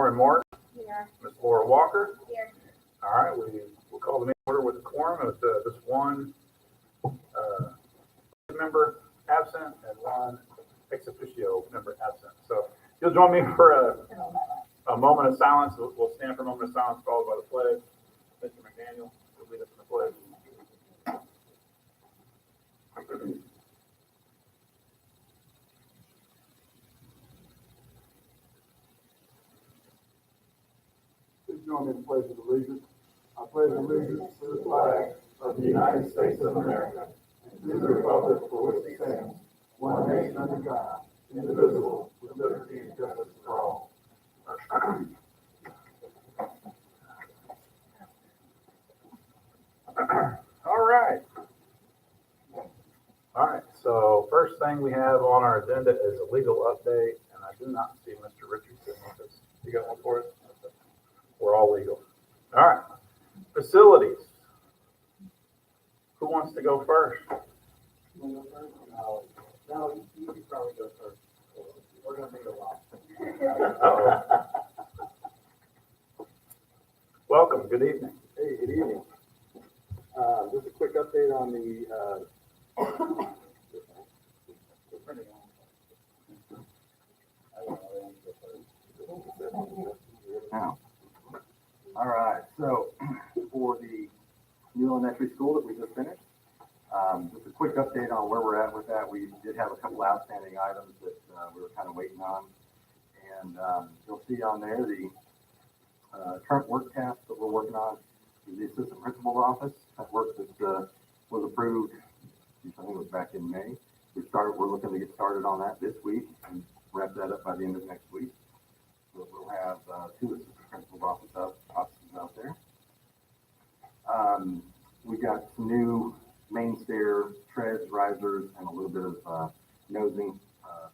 Lauren Martin. Here. Ms. Laura Walker. Here. All right, we'll call the meeting order with a quorum of just one member absent and one ex officio member absent. So you'll join me for a moment of silence. We'll stand for a moment of silence followed by the pledge. Mr. McDaniel will lead us in the pledge. Please join me in the pledge of allegiance. I pledge allegiance to the flag of the United States of America and to the republic for which it stands, one nation under God, indivisible, with liberty and justice for all. All right, so first thing we have on our agenda is a legal update, and I do not see Mr. Richardson with us. You got one for us? We're all legal. All right, facilities. Who wants to go first? No, you could probably go first. We're going to need a lot. Welcome, good evening. Hey, good evening. Just a quick update on the Now, all right, so for the new elementary school that we just finished, just a quick update on where we're at with that. We did have a couple outstanding items that we were kind of waiting on, and you'll see on there the current work task that we're working on is the assistant principal's office. That work that was approved, I think it was back in May. We're looking to get started on that this week and wrap that up by the end of next week. So we'll have two assistant principal's offices out there. We got some new main stair treads, risers, and a little bit of nosing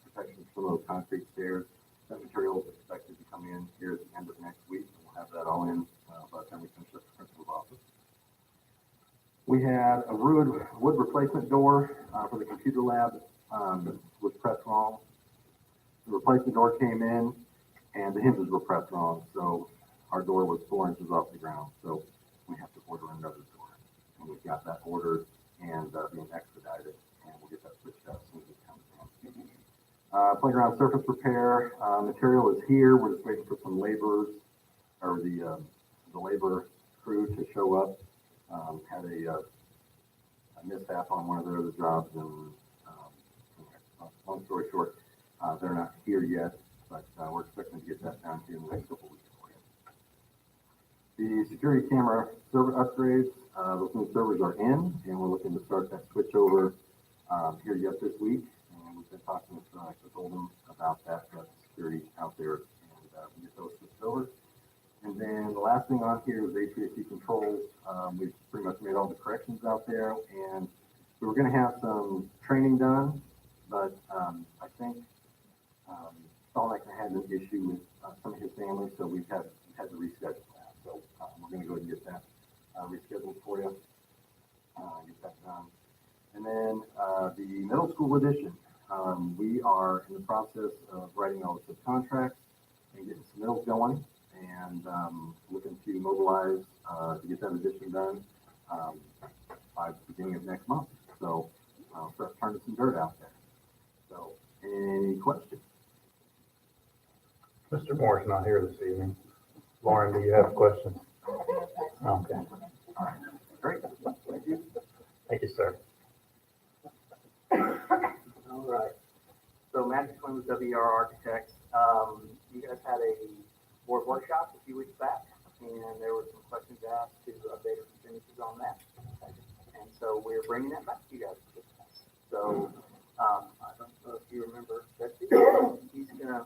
protection for those concrete stairs. That material is expected to come in here at the end of next week. We'll have that all in by the time we finish up the principal's office. We had a wood replacement door for the computer lab was pressed wrong. The replacement door came in and the hinges were pressed wrong. So our door was 4 inches off the ground. So we have to order another door. And we've got that ordered and being expedited, and we'll get that switched out as soon as it comes in. Playground surface repair material is here. We're just waiting for some laborers or the labor crew to show up. Had a mishap on one of their other jobs, and long story short, they're not here yet, but we're expecting to get that done here in the next couple of weeks for you. The security camera server upgrades, those new servers are in, and we're looking to start that switch over here yet this week. And we've been talking with Chris Oldham about that security out there, and we get those switched over. And then the last thing on here is HVAC controls. We've pretty much made all the corrections out there, and we were going to have some training done, but I think Solnick had an issue with some of his family, so we've had to reschedule that. So we're going to go ahead and get that rescheduled for you, get that done. And then the middle school edition, we are in the process of writing all the subcontracts and getting some middles going, and looking to mobilize to get that addition done by the beginning of next month. So I'll start turning some dirt out there. So any questions? Mr. Moore's not here this evening. Lauren, do you have questions? Okay. All right. Great. Thank you. Thank you, sir. All right. So Magic Twin with WR Architects. You guys had a board workshop a few weeks back, and there were some questions asked to update some finishes on that. And so we're bringing that back to you guys. So I don't know if you remember Betsy. He's going to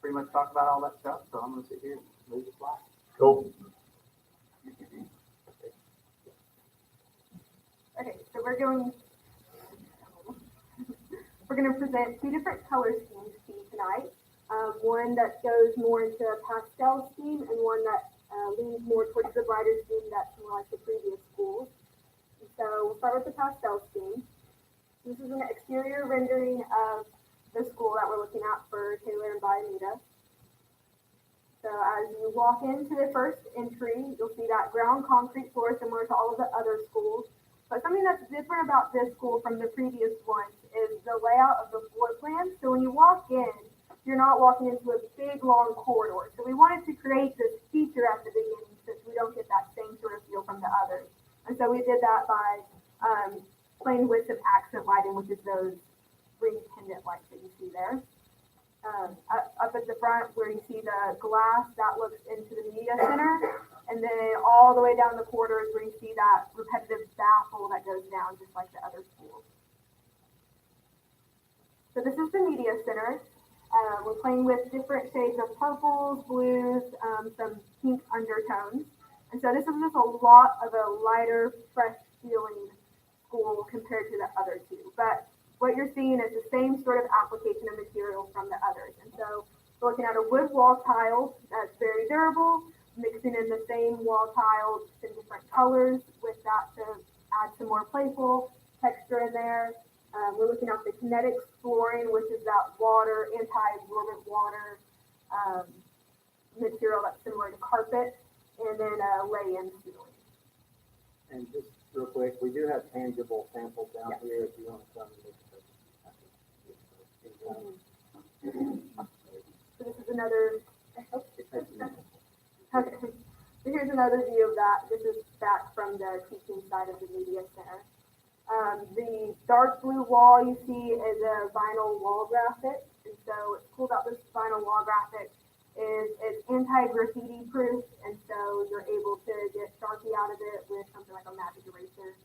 pretty much talk about all that stuff. So I'm going to sit here and move the slide. Cool. Okay, so we're going to present two different color schemes to you tonight. One that goes more into a pastel scheme and one that leans more towards the brighter scheme that's more like the previous schools. So we'll start with the pastel scheme. This is an exterior rendering of the school that we're looking at for Taylor and Bionita. So as you walk into the first entry, you'll see that ground concrete floor similar to all of the other schools. But something that's different about this school from the previous ones is the layout of the floor plan. So when you walk in, you're not walking into a big long corridor. So we wanted to create this feature at the beginning since we don't get that same sort of feel from the others. And so we did that by playing with some accent lighting, which is those ring pendant lights that you see there. Up at the front where you see the glass, that looks into the media center. And then all the way down the corridors where you see that repetitive baffle that goes down just like the other schools. So this is the media center. We're playing with different shades of purples, blues, some pink undertones. And so this is just a lot of a lighter, fresh feeling school compared to the other two. But what you're seeing is the same sort of application of material from the others. And so we're looking at a wood wall tile that's very durable, mixing in the same wall tiles in different colors with that to add some more playful texture in there. We're looking at the kinetic flooring, which is that water, anti-absorbent water material that's similar to carpet, and then a lay-in ceiling. And just real quick, we do have tangible samples down here if you want to come and look at them. So this is another, okay. So here's another view of that. This is back from the teaching side of the media center. The dark blue wall you see is a vinyl wall graphic. And so what's cool about this vinyl wall graphic is it's anti-graffiti proof. And so you're able to get Sharpie out of it with something like a magic eraser.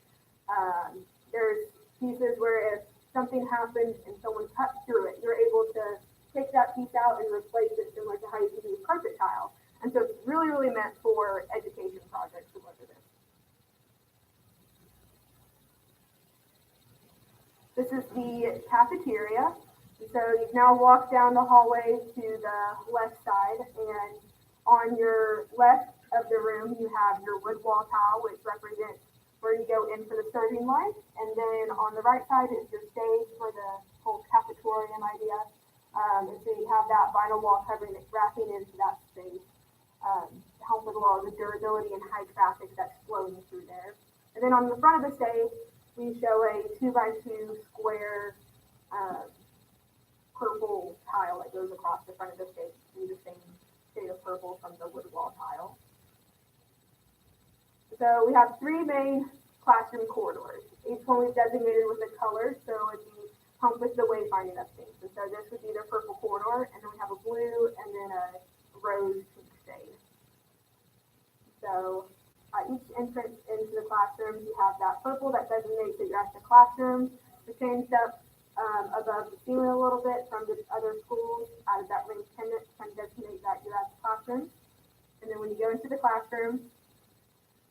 There's pieces where if something happens and someone cuts through it, you're able to take that piece out and replace it similar to how you can do with carpet tile. And so it's really, really meant for education projects similar to this. This is the cafeteria. So you've now walked down the hallway to the left side, and on your left of the room, you have your wood wall tile, which represents where you go in for the serving line. And then on the right side is your stage for the whole cafetorium idea. And so you have that vinyl wall covering it, wrapping into that space. Help with a lot of the durability and high traffic that's flowing through there. And then on the front of the stage, we show a 2x2 square purple tile that goes across the front of the stage in the same shade of purple from the wood wall tile. So we have three main classroom corridors. Each one we've designated with a color, so it'd be help with the wayfinding of things. And so this would be the purple corridor, and then we have a blue and then a rose pink shade. So each entrance into the classroom, you have that purple that designates that you're at the classroom. The changed up above the ceiling a little bit from the other schools, added that ring pendant to kind of designate that you're at the classroom. And then when you go into the classroom,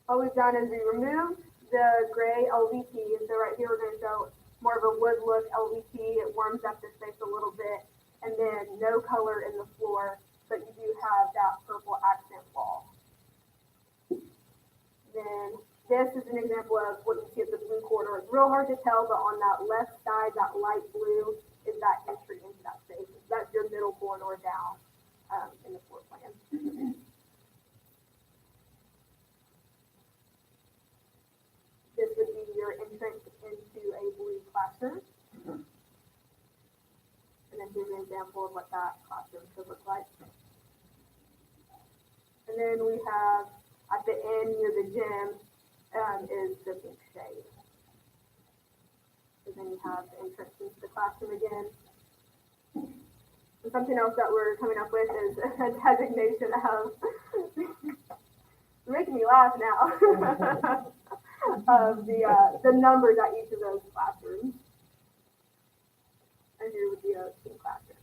what we've done is we removed the gray LVT. And so right here, we're going to show more of a wood look LVT. It warms up the space a little bit. And then no color in the floor, but you do have that purple accent wall. Then this is an example of what you see at the blue corridor. It's real hard to tell, but on that left side, that light blue is that entry into that space. That's your middle corridor down in the floor plan. This would be your entrance into a blue classroom. And then here's an example of what that classroom could look like. And then we have at the end near the gym is the pink shade. And then you have the entrance into the classroom again. And something else that we're coming up with is a designation of, you're making me laugh now, of the numbers at each of those classrooms. And here would be a pink classroom.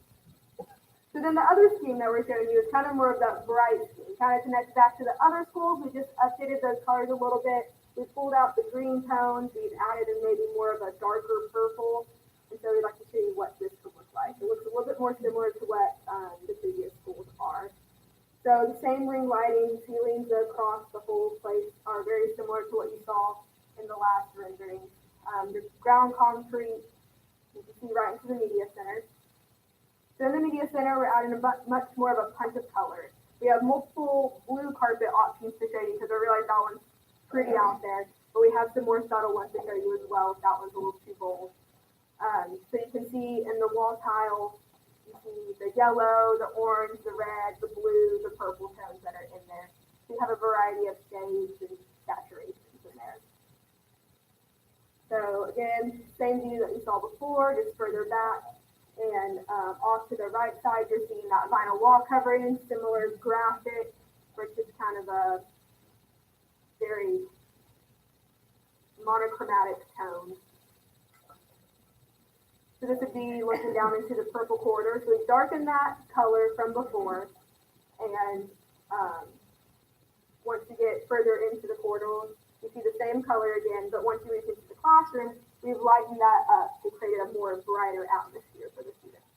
So then the other scheme that we're showing you is kind of more of that bright scheme. Kind of connects back to the other schools. We just updated those colors a little bit. We pulled out the green tones. We've added in maybe more of a darker purple. And so we'd like to show you what this could look like. It looks a little bit more similar to what the previous schools are. So the same ring lighting, ceilings across the whole place are very similar to what you saw in the last rendering. The ground concrete, you can see right into the media center. So in the media center, we're adding much more of a punch of color. We have multiple blue carpet options to show you because I realize that one's pretty out there, but we have some more subtle ones to show you as well if that one's a little too bold. So you can see in the wall tile, you see the yellow, the orange, the red, the blue, the purple tones that are in there. So you have a variety of shades and saturations in there. So again, same view that you saw before, just further back. And off to the right side, you're seeing that vinyl wall covering, similar graphic, which is kind of a very monochromatic tone. So this would be looking down into the purple corridor. So we've darkened that color from before. And once you get further into the corridor, you see the same color again, but once you move into the classroom, we've lightened that up to create a more brighter atmosphere for the students.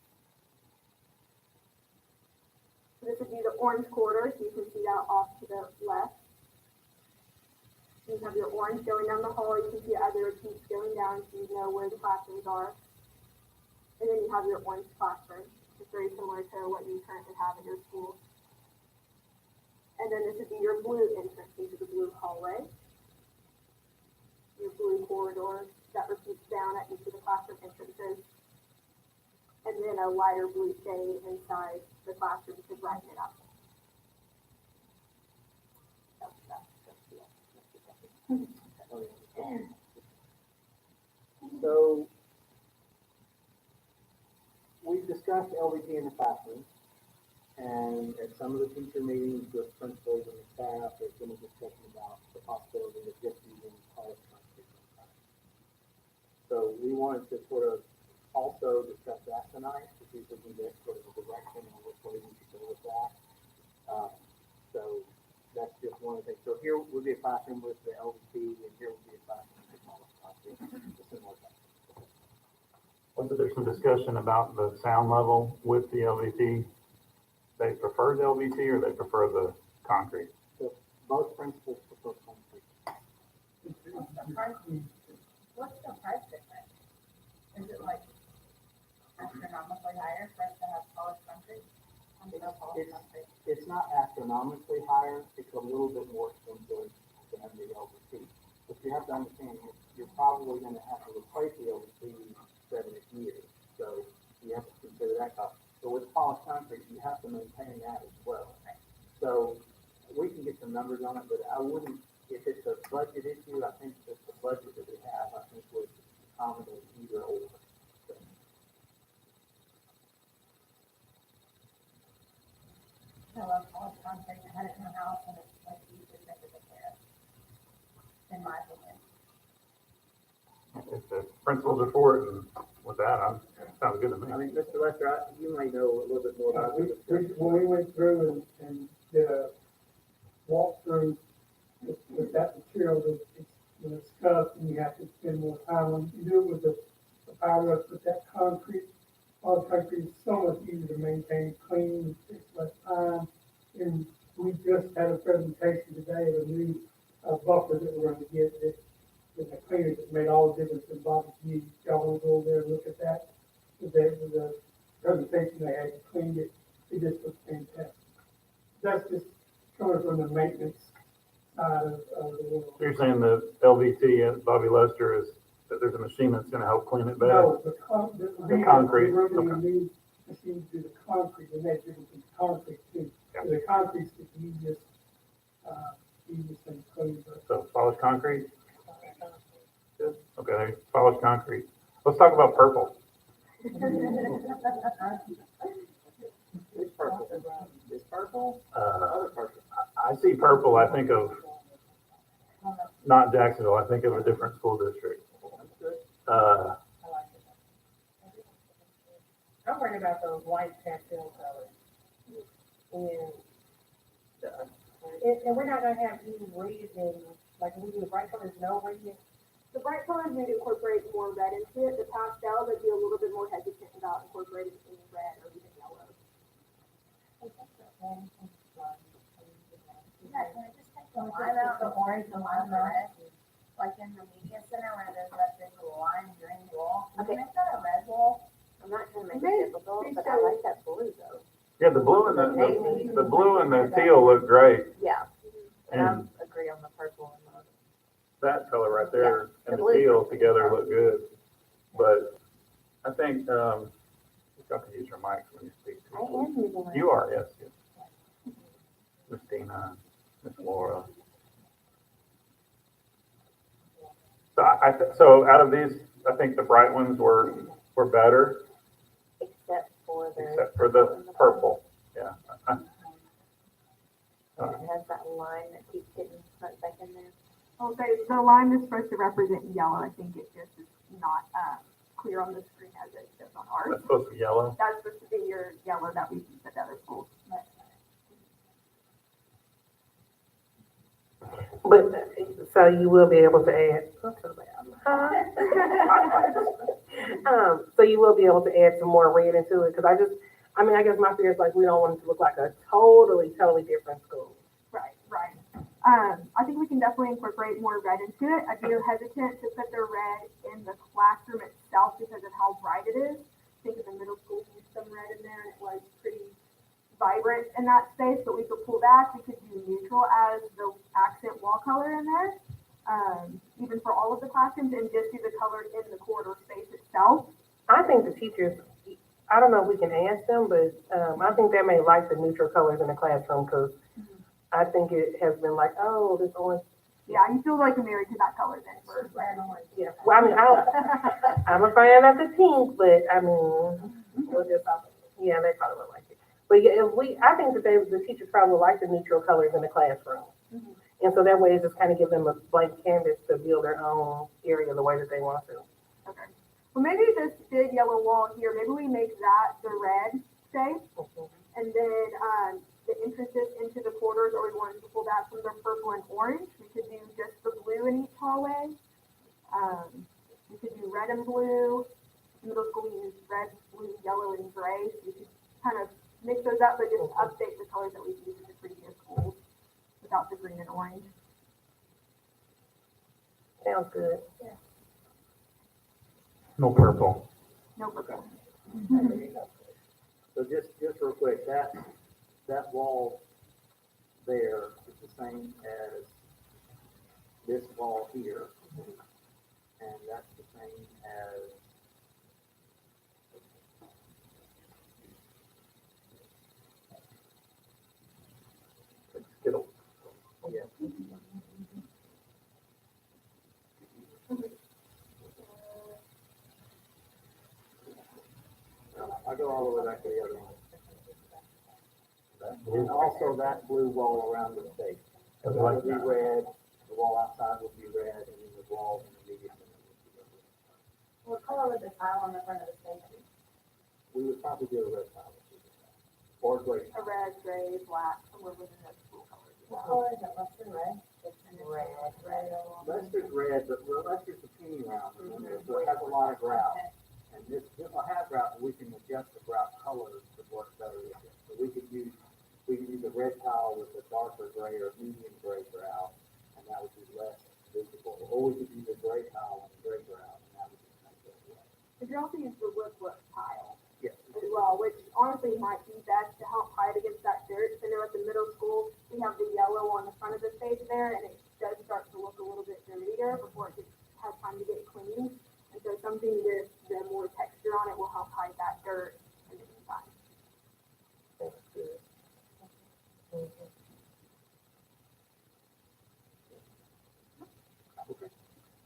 So this would be the orange corridor, so you can see that off to the left. You have your orange going down the hall, you can see other repeats going down so you know where the classrooms are. And then you have your orange classroom, which is very similar to what you currently have in your school. And then this would be your blue entrance into the blue hallway. Your blue corridor that repeats down at each of the classroom entrances. And then a lighter blue shade inside the classroom to brighten it up. So we've discussed LVT in the classroom, and at some of the teacher meetings with principals and the staff, there's been a discussion about the possibility of just using polished concrete. So we wanted to sort of also discuss that tonight to see if we can get sort of a direction on which way we should go with that. So that's just one of the things. So here would be a classroom with the LVT, and here would be a classroom with the polished concrete. Similar thing. Wasn't there some discussion about the sound level with the LVT? They prefer the LVT or they prefer the concrete? So both principals prefer concrete. What's the price difference? Is it like astronomically higher for us to have polished concrete? It's not astronomically higher, it's a little bit more expensive than the LVT. But you have to understand, you're probably gonna have to replace the LVT 7 years, so you have to consider that cost. So with polished concrete, you have to maintain that as well. So we can get some numbers on it, but I wouldn't, if it's a budget issue, I think that the budget that we have, I think would accommodate either or. I love polished concrete. I had it in my house and it's like easy to take care of, in my opinion. If the principals are for it and with that, sounds good to I me. mean, Mr. Lester, you may know a little bit more about this. When we went through and did a walkthrough with that material, it's tough and you have to spend more time on. You do it with the power up with that concrete. All the concrete is so much easier to maintain, clean, it takes less time. And we just had a presentation today of a new buffer that we're going to get that with the cleaner that made all the difference in Bobby's view. Y'all want to go over there and look at that? With the presentation they had, cleaned it, it just looks fantastic. That's just coming from the maintenance side of the world. So you're saying the LVT at Bobby Lester is that there's a machine that's gonna help clean it better? No, the concrete, We're running a okay. new machine to do the concrete, and that's different from concrete too. Yeah. So the concrete's the easiest thing to clean, but. So polished concrete? Good. Okay, polished concrete. Let's talk about purple. It's purple. It's purple, other purple. I see purple, I think of not Jacksonville, I think of a different school district. That's good. I'm worried about those white pastel colors. And we're not gonna have any reason, like we do the bright colors, no reason. The bright colors would incorporate more red into it. The pastel, they'd be a little bit more hesitant about incorporating any red or even yellow. Yeah, can I just take the line out, the orange, the line, the red? Like in the media center where there's that big lime green wall. Can you make that a red wall? I'm not trying to make Okay, it difficult, please but show I me. like that blue though. Yeah, the blue and the blue and the teal look great. Yeah, and And I agree on the purple and the. that color right there Yeah, and the the blue. teal together look good. But I think, y'all can use your mics when you speak. I am using it. You are, yes, yes. Miss Tina, Miss Laura. So so out of these, I think the bright ones were better, Except for the. except for the purple, yeah. And it has that line that keeps getting stuck back in there. Okay, the line is supposed to represent yellow. I think it just is not, clear on the screen as it does on ours. That's supposed to be yellow. That's supposed to be your yellow that we use at other schools. But, so you will be able to add, so you will be able to add some more red into it, because I guess my fear is like, we don't want it to look like a totally different school. Right, right. I think we can definitely incorporate more red into it. I'd be hesitant to put the red in the classroom itself because of how bright it is. I think if the middle school used some red in there and it was pretty vibrant in that space, but we could pull back. We could do neutral as the accent wall color in there, even for all of the classrooms, and just do the color in the corridor space itself. I think the teachers, I don't know if we can ask them, but I think they may like the neutral colors in the classroom, because I think it has been like, oh, this orange. Yeah, you feel like you're married to that color then. For Yeah, well, I mean, I'm a fan of the pink, but I mean, we'll just, yeah, they probably would like it. But yeah, I think that the teachers probably would like the neutral colors in the classroom. And so that way it just kind of gives them a blank canvas to build their own area the way that they want to. Okay. Well, maybe this big yellow wall here, maybe we make that the red shape, and then the entrances into the corridors, or we wanted to pull that from the purple and orange. We could do just the blue in each hallway. We could do red and blue. In middle school, we use red, blue, yellow, and gray. So we could kind of mix those up, but just update the colors that we've used in the previous schools without the green and orange. Sounds good. No purple. No purple. So just real quick, that wall there is the same as this wall here. And that's the same as Skittle. yeah. I'll go all the way back to the other one. And also that blue wall around the space. So that would be red, the wall outside would be red, and then the wall intermediate. What color would the tile on the front of the station? We would probably do a red tile. Or gray. A red, gray, black, somewhere within the school colors. What color is it, Western red? Red. Lester's red, but Lester's a penny round in there, so it has a lot of grout. And this will have grout, but we can adjust the grout colors to work better with it. So we could use a red tile with a darker gray or medium gray grout, and that would be less visible. Or we could use a gray tile and a gray grout, and that would be kind of good. We could also use the wood look tile Yes. as well, which honestly might be best to help hide against that dirt. So I know at the middle school, we have the yellow on the front of the stage there, and it does start to look a little bit dirtier before it has time to get cleaned. And so something with the more texture on it will help hide that dirt in the meantime. That's good.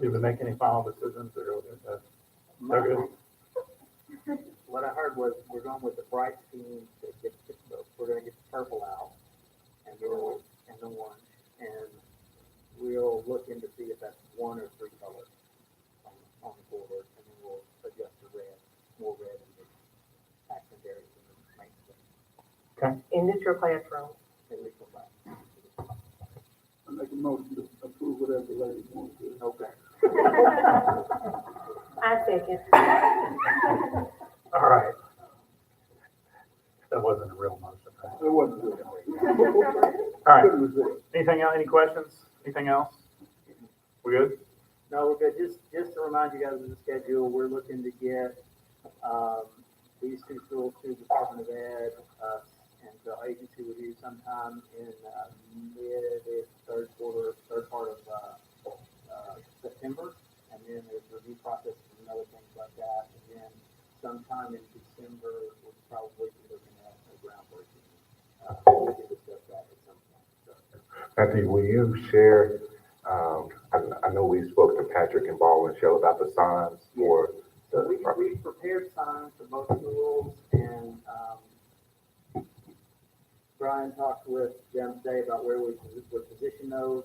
Did we make any final decisions or is that so good? What I heard was we're going with the bright scheme that gets, we're gonna get the purple out and the orange, and we'll look in to see if that's one or three colors on the border, and then we'll adjust the red, more red in the accent areas in the main thing, In neutral classroom. at least on that. I make a motion to approve whatever the ladies want to do. Okay. I second. All right. That wasn't a real motion, right? It wasn't good. All right. Couldn't resist. Anything else? Any questions? Anything else? We good? No, we're good. Just to remind you guys of the schedule, we're looking to get, these two schools to Department of Ed, the agency review sometime in, third part of, September. And then there's review process and other things like that. And then sometime in December, we'll probably be looking at a groundbreaking. We can discuss that at some point. So, Matthew, will you share, I know we spoke to Patrick and Ball and Shell about the signs for So the property. we prepared signs for both schools, and, Brian talked with them today about where we would position those.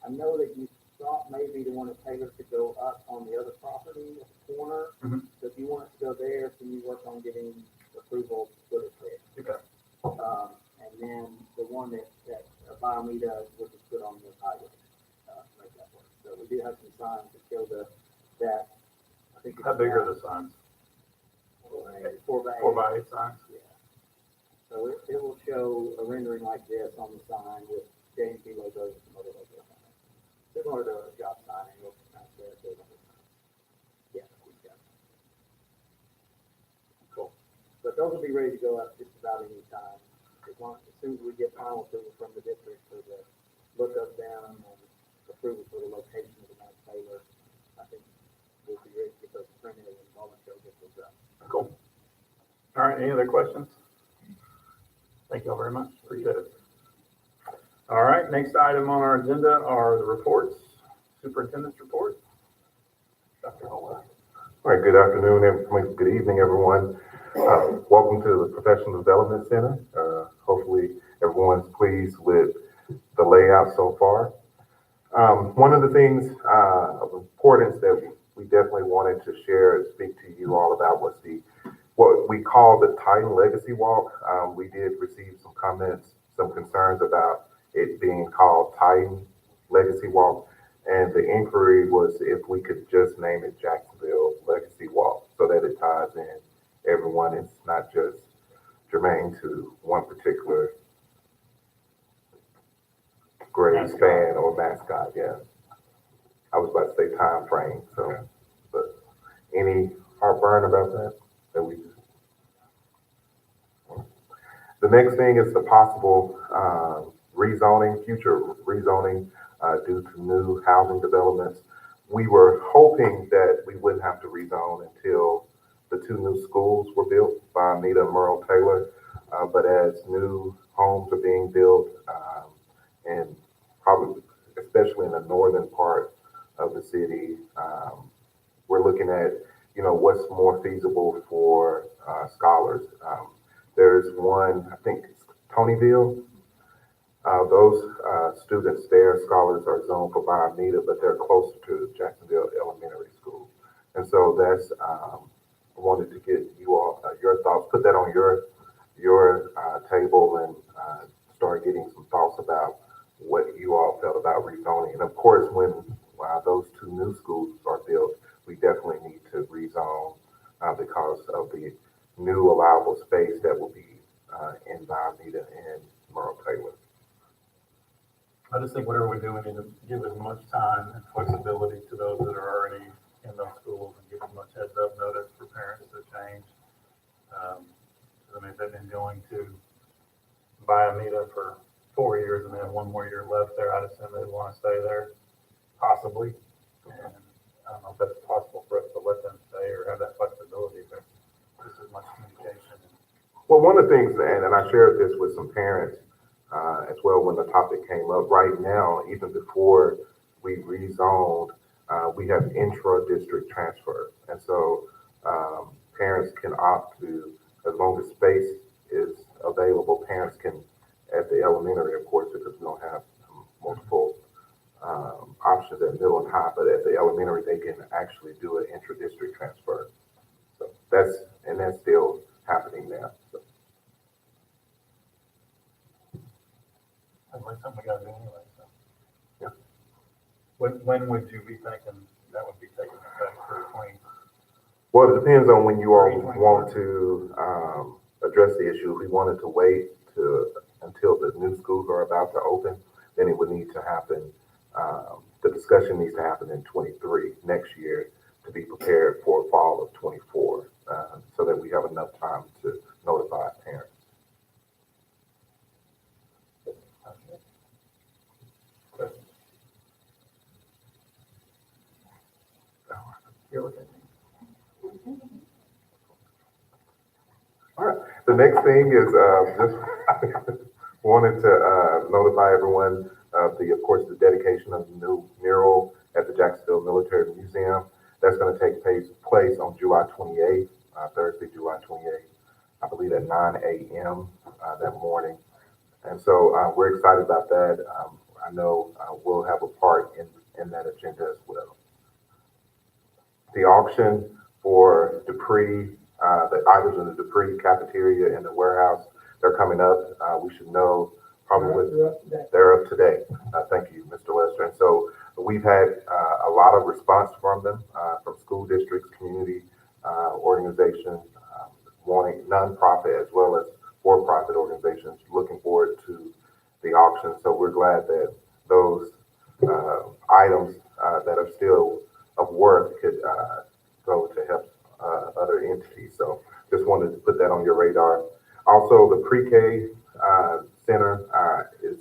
I know that you thought maybe the one at Taylor could go up on the other property at the corner. Mhm. So if you want it to go there, can you work on getting approval to put it there? Okay. And then the one that Biomeda will just put on the highway, make that work. So we do have some signs that show that, I think. it's How big are about the signs? 4x8. 4x8 signs? Yeah. So it will show a rendering like this on the sign with JNP logos and other logos on it. Similar to a job sign, and you'll kind of say it on the sign. Yeah, we've got it. Cool. But those will be ready to go up just about any time. As soon as we get final approval from the district for the look of them and approval for the location of the Mount Taylor, I think we'll be ready to get those printed and volunteer get those up. Cool. All right, any other questions? Thank you all very much, appreciate it. All right, next item on our agenda are the reports, superintendent's report. Dr. Howell. All right, good afternoon, good evening, everyone. Welcome to the Professional Development Center. Hopefully everyone's pleased with the layout so far. One of the things of importance that we definitely wanted to share and speak to you all about was what we call the Titan Legacy Walk. We did receive some comments, some concerns about it being called Titan Legacy Walk. And the inquiry was if we could just name it Jacksonville Legacy Walk so that it ties in everyone. It's not just germane to one particular grade span or mascot. Yeah. I was about to say time frame. So, but any heartburn about that? The next thing is the possible rezoning, future rezoning due to new housing developments. We were hoping that we wouldn't have to rezone until the two new schools were built by Anita and Mural Taylor. But as new homes are being built, and probably, especially in the northern part of the city, we're looking at, what's more feasible for scholars. There's one, I think it's Tonyville. Those students there, scholars, are zoned for Biomeda, but they're closer to Jacksonville Elementary School. And so that's, I wanted to get you all, your thoughts, put that on your table and start getting some thoughts about what you all felt about rezoning. And of course, when those two new schools are built, we definitely need to rezone because of the new allowable space that will be in Biomeda and Mural Taylor. I just think whatever we do, we need to give as much time and flexibility to those that are already in those schools and give as much heads up notice for parents to change. If they've been going to Biomeda for 4 years and they have 1 more year left there, I'd assume they'd want to stay there, possibly. And I don't know if that's possible for us to let them stay or have that flexibility, but just as much communication. Well, one of the things, and I shared this with some parents as well when the topic came up, right now, even before we rezoned, we have intra-district transfer. And so parents can opt to, as long as space is available, parents can, at the elementary, of course, because we don't have multiple options at middle and high, but at the elementary, they can actually do an intra-district transfer. So that's still happening now. So. That's like something we gotta do anyway, so. Yeah. When would you be thinking that would be taking effect for 20? Well, it depends on when you all want to address the issue. If we wanted to wait until the new schools are about to open, then it would need to happen. The discussion needs to happen in 23 next year to be prepared for fall of 24, so that we have enough time to notify parents. with it. All right, the next thing is, just wanted to, notify everyone of the, of course, the dedication of the new mural at the Jacksonville Military Museum. That's gonna take place on July 28th, Thursday, July 28th, I believe at 9 a.m. That morning. And so, we're excited about that. I know, we'll have a part in that agenda as well. The auction for Dupree, the items in the Dupree cafeteria and the warehouse, they're coming up. We should know probably, they're up today. Thank you, Mr. Lester. And so we've had a lot of response from them, from school districts, community organizations, wanting nonprofit as well as for-profit organizations looking forward to the auction. So we're glad that those items that are still of worth could go to help other entities. So just wanted to put that on your radar. Also, the pre-K center is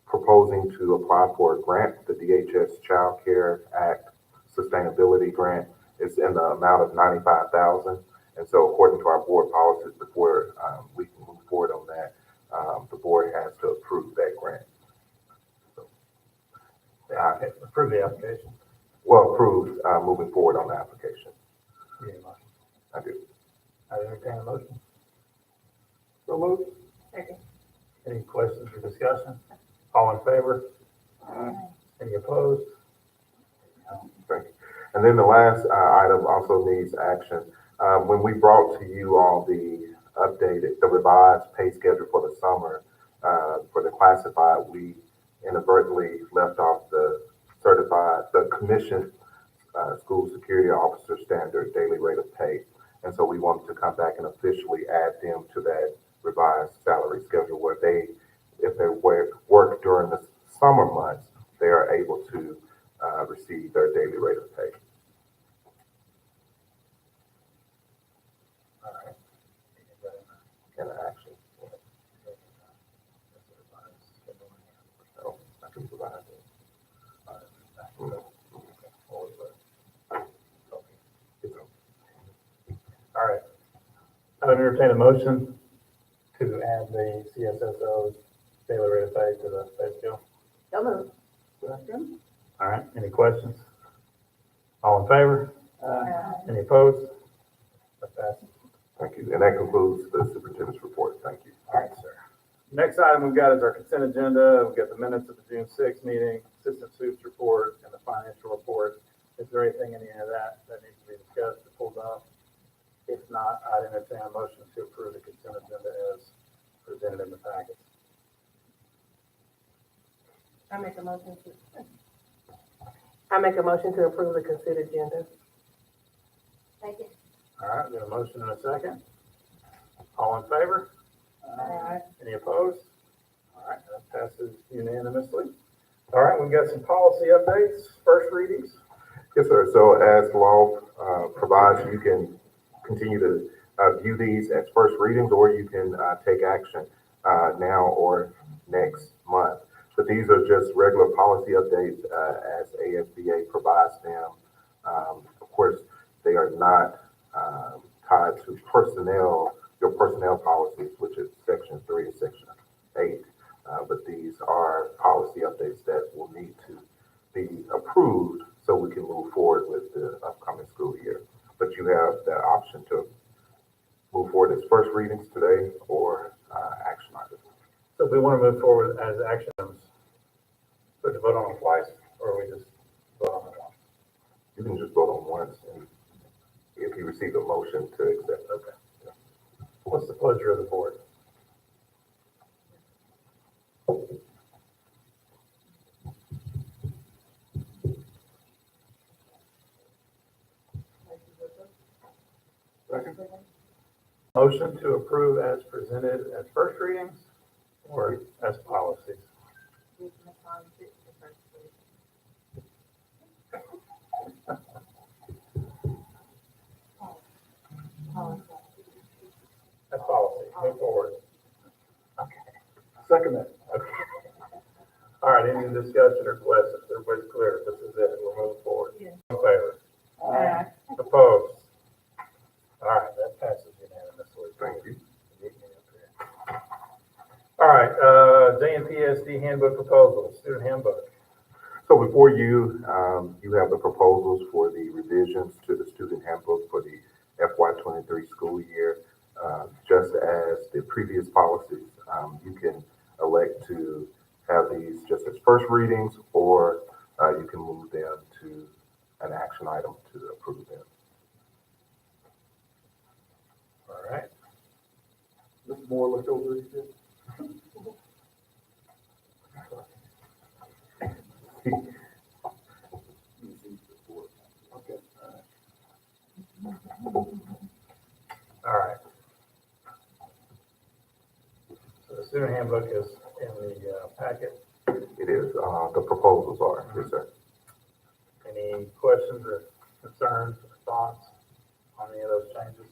proposing to apply for a grant, the DHS Child Care Act Sustainability Grant. It's in the amount of $95,000. And so according to our board policies, before we can move forward on that, the board has to approve that grant. So, Approve the application. well, approved, moving forward on the application. Need a motion. I do. I entertain a motion. So moved. Second. Any questions or discussion? All in favor? Any opposed? Thank you. And then the last item also needs action. When we brought to you all the updated, the revised pay schedule for the summer, for the classified, we inadvertently left off the commission school security officer standard daily rate of pay. And so we wanted to come back and officially add them to that revised salary schedule where they, if they work during the summer months, they are able to receive their daily rate of pay. All right. And action. So I can provide it. All right. I would entertain a motion to add the CSSO's daily rate of pay to the pay scale. So moved. All right, any questions? All in favor? Any opposed? That passes. Thank you. And that concludes the superintendent's report. Thank you. All right, sir. Next item we've got is our consent agenda. We've got the minutes of the June 6th meeting, assistant suits report, and the financial report. Is there anything in any of that needs to be discussed or pulled off? If not, I'd entertain a motion to approve the consent agenda as presented in the packet. I make a motion to approve the consent agenda. Second. All right, we got a motion and a second. All in favor? Aye. Any opposed? All right, that passes unanimously. All right, we've got some policy updates, first readings. Yes, sir. So as law provides, you can continue to view these as first readings, or you can take action now or next month. But these are just regular policy updates as ASBA provides them. Of course, they are not tied to your personnel policies, which is section 3 and section 8. But these are policy updates that will need to be approved so we can move forward with the upcoming school year. But you have that option to move forward as first readings today or action items. So if we want to move forward as action items, we have to vote on them twice, or we just vote on it once? You can just vote on once, and if you receive a motion to accept. Okay. What's the pleasure of the board? Motion to approve as presented as first readings or as policies? As policy, move forward. Okay. Second that. Okay. All right, any discussion or questions? Everybody's clear, this is it, we're moving forward. Yeah. In favor? Aye. Opposed? All right, that passes unanimously. Thank you. All right, JNPSD handbook proposal, student handbook. So before you, you have the proposals for the revisions to the student handbook for the FY23 school year. Just as the previous policies, you can elect to have these just as first readings, or you can move them to an action item to approve them. All right, Mr. Moore, look over these. Okay. all right. So the student handbook is in the packet. It is, the proposals are, yes, sir. Any questions or concerns or thoughts on any of those changes?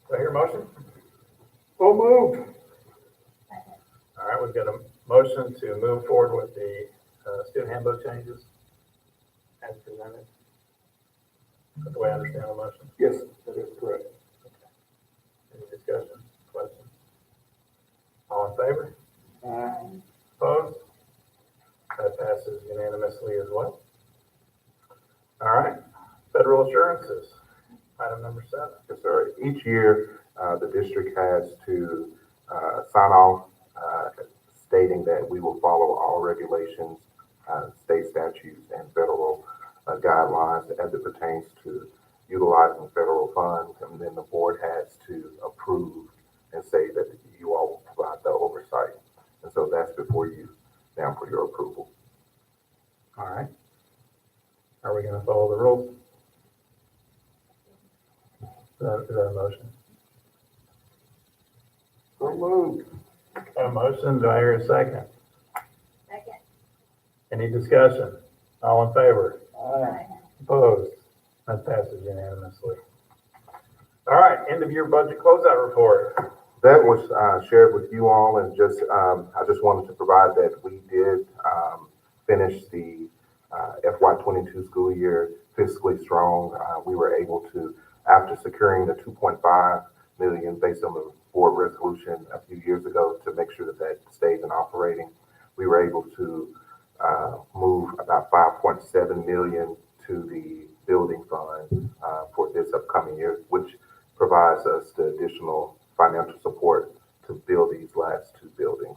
Do I hear a motion? So moved. All right, we've got a motion to move forward with the student handbook changes as presented. That's the way I understand the motion. Yes, that is correct. Any discussion, questions? All in favor? Aye. Opposed? That passes unanimously as well. All right, federal assurances, item number 7. Yes, sir. Each year, the district has to sign off stating that we will follow all regulations, state statutes, and federal guidelines as it pertains to utilizing federal funds. And then the board has to approve and say that you all will provide the oversight. And so that's before you now for your approval. All right. Are we going to follow the rules? Is that a motion? So moved. A motion, do I hear a second? Second. Any discussion? All in favor? Aye. Opposed? That passes unanimously. All right, end of year budget closeout report. That was shared with you all, and just I just wanted to provide that we did finish the FY22 school year fiscally strong. We were able to, after securing the 2.5 million based on the board resolution a few years ago to make sure that that stays in operating, we were able to move about 5.7 million to the building fund for this upcoming year, which provides us the additional financial support to build these last 2 buildings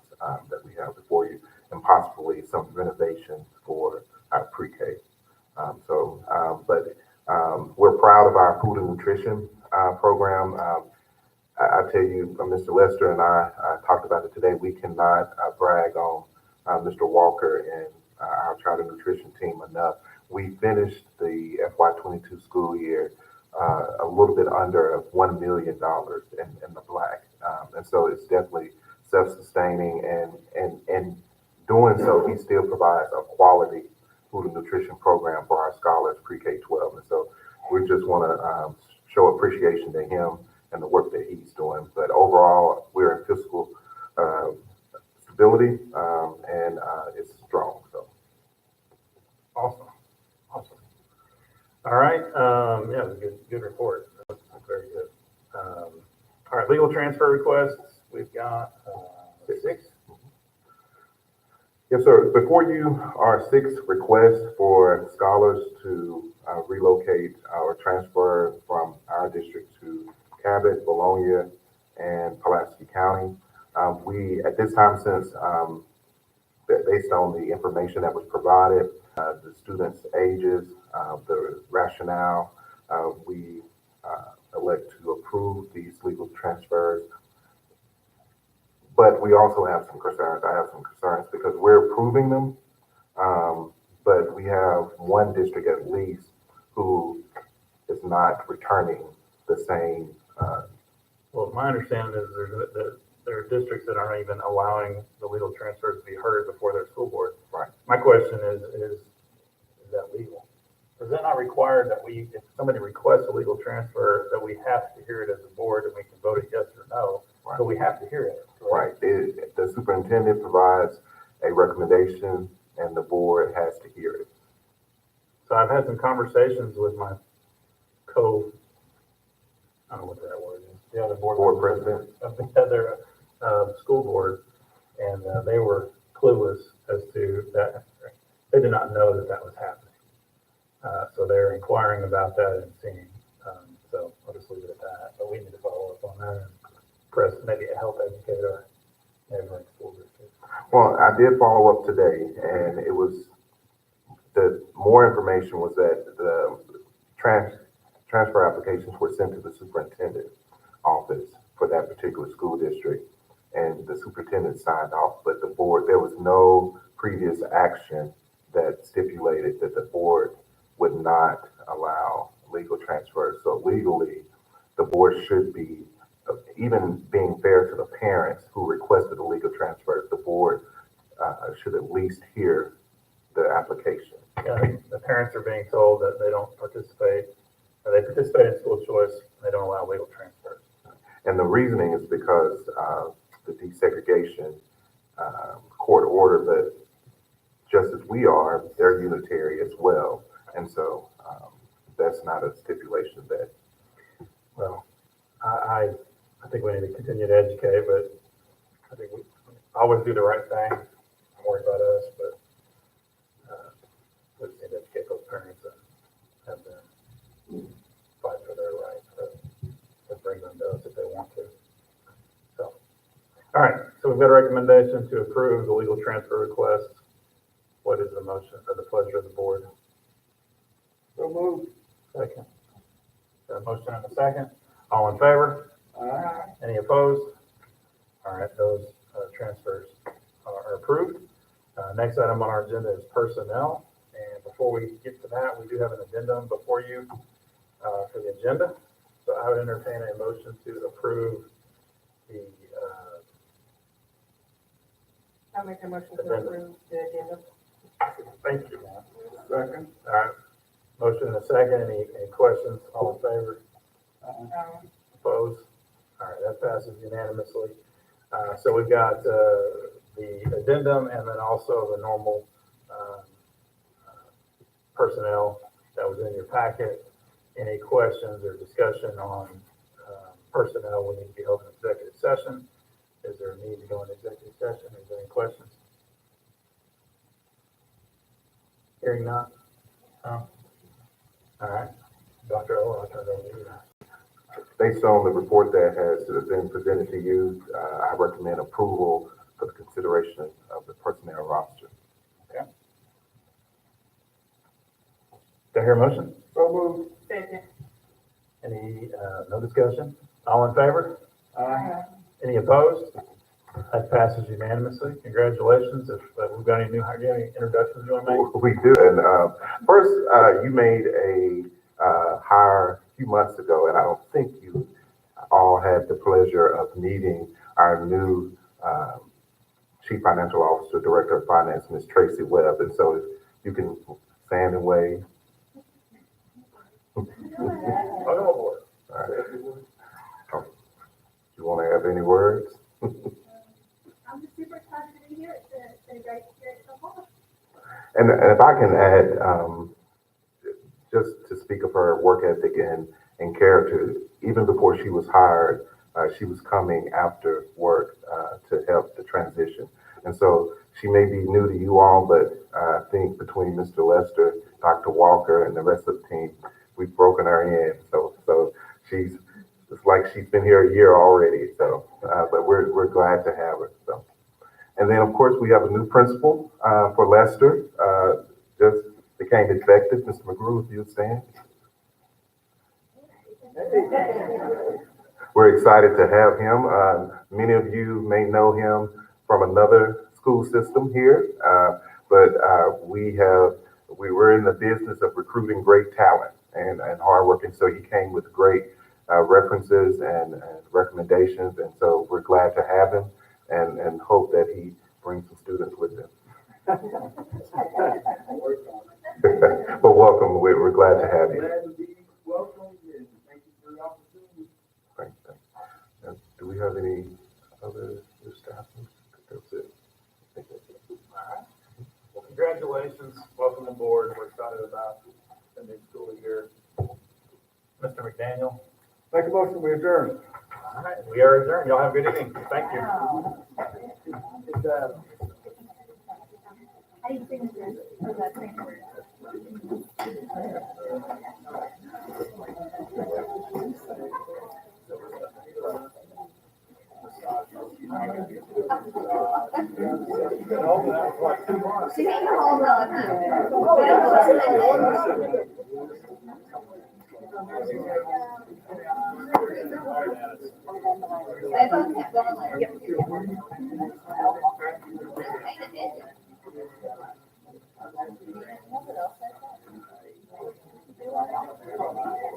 that we have before you, and possibly some renovations for our pre-K. We're proud of our food and nutrition program. I tell you, Mr. Lester and I talked about it today. We cannot brag on Mr. Walker and our child and nutrition team enough. We finished the FY22 school year a little bit under $1 million in the black. And so it's definitely self-sustaining, and doing so, he still provides a quality food and nutrition program for our scholars pre-K-12. And so we just want to show appreciation to him and the work that he's doing. But overall, we're in fiscal stability, and it's strong. So Awesome. All right, yeah, it was a good report. That's very good. All right, legal transfer requests, we've got 6. yes, sir. Before you are 6 requests for scholars to relocate or transfer from our district to Cabot, Bologna, and Pulaski County. We, at this time, since based on the information that was provided, the students' ages, the rationale, we elect to approve these legal transfers. But we also have some concerns. I have some concerns because we're approving them, but we have one district at least school is not returning the same, Well, my understanding is there are districts that aren't even allowing the legal transfers to be heard before their school board. Right. My question is that legal? Is that not required that if somebody requests a legal transfer, that we have to hear it as a board and we can vote it yes or no? Right. But we have to hear it. right? The superintendent provides a recommendation and the board has to hear it. So I've had some conversations with my I don't know what that word is, the other Board president. of the other school board, and they were clueless as to that. They did not know that that was happening. So they're inquiring about that and seeing. So I'll just leave it at that. But we need to follow up on that and press, maybe help educate our neighboring school districts. Well, I did follow up today and it was, the more information was that the transfer applications were sent to the superintendent's office for that particular school district. And the superintendent signed off, but the board, there was no previous action that stipulated that the board would not allow legal transfers. So legally, the board should be, even being fair to the parents who requested the legal transfers, the board should at least hear the application. Yeah, I think the parents are being told that they don't participate, or they participate in school choice, and they don't allow legal transfers. And the reasoning is because the desegregation court order that just as we are, they're unitary as well. And so that's not a stipulation that. Well, I think we need to continue to educate, but I think we always do the right thing. I'm worried about us, but we just need to educate those parents and have them fight for their rights to bring them to us if they want to. So, all right, so we've got a recommendation to approve the legal transfer request. What is the motion or the pleasure of the board? So moved. Second. Got a motion and a second. All in favor? Aye. Any opposed? All right, those transfers are approved. Next item on our agenda is personnel. And before we get to that, we do have an addendum before you for the agenda. So I would entertain a motion to approve the I'll make a motion to Addendum. approve the agenda. thank you. Second. All right, motion and a second. Any questions? All in favor? Opposed? All right, that passes unanimously. So we've got the addendum and then also the normal personnel that was in your packet. Any questions or discussion on personnel, we need to be holding an executive session. Is there a need to go into executive session? Is there any questions? Hearing none? No? All right, Dr. O, I'll turn it over to you now. Based on the report that has been presented to you, I recommend approval for the consideration of the personnel roster. Do I hear a motion? So moved. Second. Any, no discussion? All in favor? Aye. Any opposed? That passes unanimously. Congratulations. If we've got any any introductions you want to make? We do. And first, you made a hire a few months ago, and I don't think you all had the pleasure of meeting our new Chief Financial Officer, Director of Finance, Ms. Tracy Webb. And so if you can stand and wave. Oh, All right. You want to have any words? I'm just super excited to be here. It's been a great experience so far. And if I can add, just to speak of her work ethic and character, even before she was hired, she was coming after work to help the transition. And so she may be new to you all, but I think between Mr. Lester, Dr. Walker, and the rest of the team, we've broken her in. So it's like she's been here a year already. So, but we're glad to have her. So, and then of course we have a new principal for Lester. Just became effective. Mr. McGrew, if you would stand. We're excited to have him. Many of you may know him from another school system here, but we were in the business of recruiting great talent. and hardworking. So he came with great references and recommendations, and so we're glad to have him and hope that he brings some students with him. But welcome, we're glad to have you. Glad to be welcome, and thank you for the opportunity. Thanks. Do we have any other new staff? That's it. I think that's it. All right. Well, congratulations. Welcome aboard. We're excited about the new school year. Mr. McDaniel. Make a motion, we adjourn. All right. We are adjourned. Y'all have a good evening. Thank you. Good job. How do you think this? Or that thing where- She can hold on. They both kept going like. Yep. Paying attention. What else?